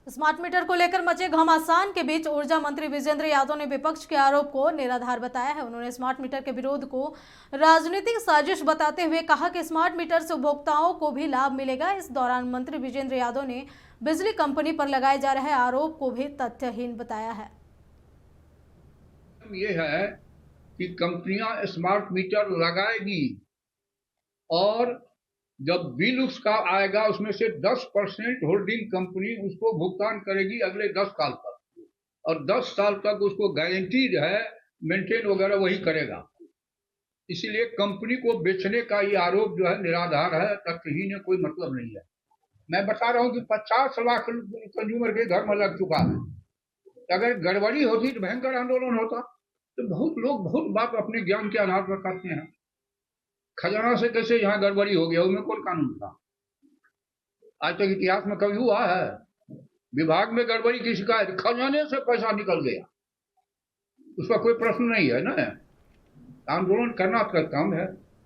Smart meter को लेकर मचे घमासान के बीच ऊर्जा मंत्री विजेंद्र यादव ने विपक्ष के आरोप को निराधार बताया है। उन्होंने स्मार्ट मीटर के विरोध को राजनीतिक साजिश बताते हुए कहा कि स्मार्ट मीटर से उपभोक्ताओं को भी लाभ मिलेगा। इस दौरान मंत्री विजेंद्र यादव ने बिजली कंपनी पर लगाए जा रहे आरोप को भी तथ्यहीन बताया है। ये है कि कंपनियां स्मार्ट मीटर लगाएगी और जब बिल उसका आएगा उसमें से 10% होल्डिंग कंपनी उसको भुगतान करेगी अगले 10 साल तक, और 10 साल तक उसको गारंटीड है मेंटेन वगैरह वही करेगा। इसीलिए कंपनी को बेचने का ये आरोप जो है निराधार है, तथ्यहीन है, कोई मतलब नहीं है। मैं बता रहा हूँ कि 50 लाख कंज्यूमर के घर में लग चुका है। अगर गड़बड़ी होती तो भयंकर आंदोलन होता। तो बहुत लोग बहुत बात अपने ज्ञान के आधार पर करते हैं। खजाना से कैसे यहाँ गड़बड़ी हो गया, उसमें कौन कानून था? आज तक इतिहास में कभी हुआ है? विभाग में गड़बड़ी की शिकायत, खजाने से पैसा निकल गया, उसका कोई प्रश्न नहीं है ना। आंदोलन करना काम है।